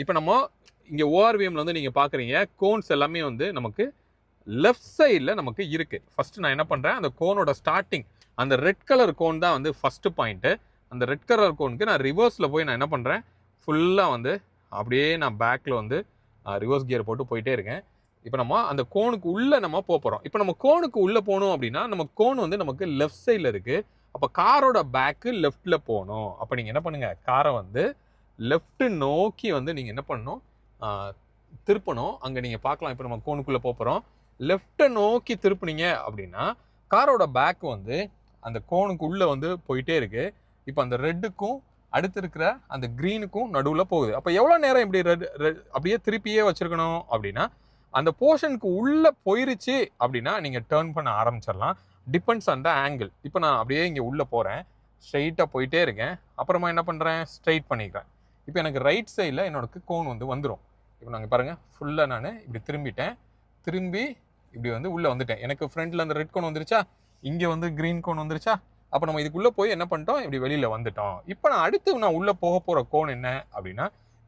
இப்போ நம்ம இங்கே ஓஆர்விஎம்ல வந்து நீங்கள் பார்க்குறீங்க கோன்ஸ் எல்லாமே வந்து நமக்கு லெஃப்ட் சைடில் நமக்கு இருக்குது. ஃபஸ்ட்டு நான் என்ன பண்ணுறேன், அந்த கோனோட ஸ்டார்டிங் அந்த ரெட் கலர் கோன் தான் வந்து ஃபஸ்ட்டு பாயிண்ட்டு. அந்த ரெட் கலர் கோனுக்கு நான் ரிவர்ஸில் போய் நான் என்ன பண்ணுறேன், ஃபுல்லாக வந்து அப்படியே நான் பேக்கில் வந்து ரிவர்ஸ் கியர் போட்டு போயிட்டே இருக்கேன். இப்போ நம்ம அந்த கோனுக்கு உள்ளே நம்ம போகிறோம். இப்போ நம்ம கோனுக்கு உள்ளே போகணும் அப்படின்னா நம்ம கோன் வந்து நமக்கு லெஃப்ட் சைடில் இருக்குது. அப்போ காரோட பேக்கு லெஃப்டில் போகணும். அப்போ நீங்கள் என்ன பண்ணுங்கள், காரை வந்து லெஃப்ட்டு நோக்கி வந்து நீங்கள் என்ன பண்ணணும், திருப்பணும். அங்கே நீங்கள் பார்க்கலாம். இப்போ நம்ம கோனுக்குள்ளே போகிறோம். லெஃப்ட்டை நோக்கி திருப்புனீங்க அப்படின்னா காரோட பேக் வந்து அந்த கோனுக்கு உள்ளே வந்து போயிட்டே இருக்குது. இப்போ அந்த ரெட்டுக்கும் அடுத்து இருக்கிற அந்த க்ரீனுக்கும் நடுவில் போகுது. அப்போ எவ்வளோ நேரம் இப்படி அப்படியே திருப்பியே வச்சுருக்கணும் அப்படின்னா, அந்த போர்ஷனுக்கு உள்ளே போயிருச்சு அப்படின்னா நீங்கள் டேர்ன் பண்ண ஆரம்பிச்சிடலாம். Depends on the angle. இப்போ நான் அப்படியே இங்கே உள்ளே போகிறேன், ஸ்ட்ரைட்டாக போயிட்டே இருக்கேன். அப்புறமா என்ன பண்ணுறேன், ஸ்ட்ரைட் பண்ணிக்கிறேன். இப்போ எனக்கு ரைட் சைடில் என்னோட கோன் வந்து வந்துடும். இப்போ நாங்கள் பாருங்கள், ஃபுல்லாக நான் இப்படி திரும்பிட்டேன். திரும்பி இப்படி வந்து உள்ளே வந்துட்டேன். எனக்கு ஃப்ரண்ட்டில் அந்த ரெட் கோன் வந்துருச்சா, இங்கே வந்து க்ரீன் கோன் வந்துருச்சா. அப்போ நம்ம இதுக்குள்ளே போய் என்ன பண்ணிட்டோம், இப்படி வெளியில் வந்துட்டோம். இப்போ நான் அடுத்து நான் உள்ளே போக போகிற கோன் என்ன அப்படின்னா,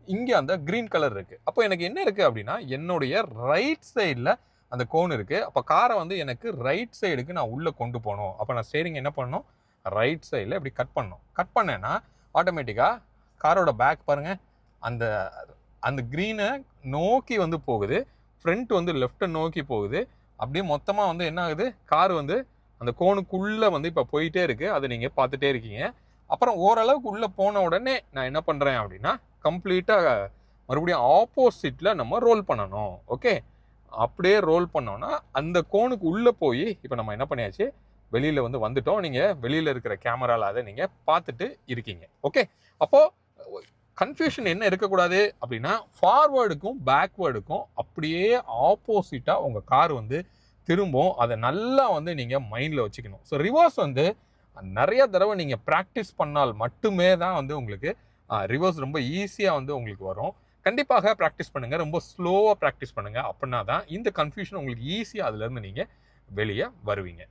இங்கே அந்த க்ரீன் கலர் இருக்குது. அப்போ எனக்கு என்ன இருக்குது அப்படின்னா, என்னுடைய ரைட் சைடில் அந்த கோன் இருக்குது. அப்போ காரை வந்து எனக்கு ரைட் சைடுக்கு நான் உள்ளே கொண்டு போகணும். அப்போ நான் ஸ்டேரிங் என்ன பண்ணணும், ரைட் சைடில் இப்படி கட் பண்ணணும். கட் பண்ணேன்னா ஆட்டோமேட்டிக்காக காரோட பேக் பாருங்கள், அந்த அந்த க்ரீனை நோக்கி வந்து போகுது. ஃப்ரண்ட் வந்து லெஃப்ட்டை நோக்கி போகுது. அப்படியே மொத்தமாக வந்து என்ன ஆகுது, கார் வந்து அந்த கோனுக்குள்ளே வந்து இப்போ போயிட்டே இருக்குது. அதை நீங்கள் பார்த்துட்டே இருக்கீங்க. அப்புறம் ஓரளவுக்கு உள்ளே போன உடனே நான் என்ன பண்ணுறேன் அப்படின்னா, கம்ப்ளீட்டாக மறுபடியும் ஆப்போசிட்டில் நம்ம ரோல் பண்ணணும். ஓகே, அப்படியே ரோல் பண்ணோன்னா அந்த கோனுக்கு உள்ளே போய் இப்போ நம்ம என்ன பண்ணியாச்சு, வெளியில் வந்து வந்துட்டோம். நீங்கள் வெளியில் இருக்கிற கேமராவில் அதை நீங்கள் பார்த்துட்டு இருக்கீங்க. ஓகே, அப்போது கன்ஃபியூஷன் என்ன இருக்கக்கூடாது அப்படின்னா, ஃபார்வேர்டுக்கும் பேக்வேர்டுக்கும் அப்படியே ஆப்போசிட்டாக உங்கள் கார் வந்து திரும்பும். அதை நல்லா வந்து நீங்கள் மைண்டில் வச்சுக்கணும். ஸோ ரிவர்ஸ் வந்து நிறைய தடவை நீங்கள் ப்ராக்டிஸ் பண்ணால் மட்டுமே தான் வந்து உங்களுக்கு ரிவர்ஸ் ரொம்ப ஈஸியாக வந்து உங்களுக்கு வரும். கண்டிப்பாக ப்ராக்டிஸ் பண்ணுங்கள், ரொம்ப ஸ்லோவாக ப்ராக்டிஸ் பண்ணுங்கள். அப்படின்னா தான் இந்த கன்ஃபியூஷன் உங்களுக்கு ஈஸியாக அதுலேருந்து நீங்கள் வெளியே வருவீங்க.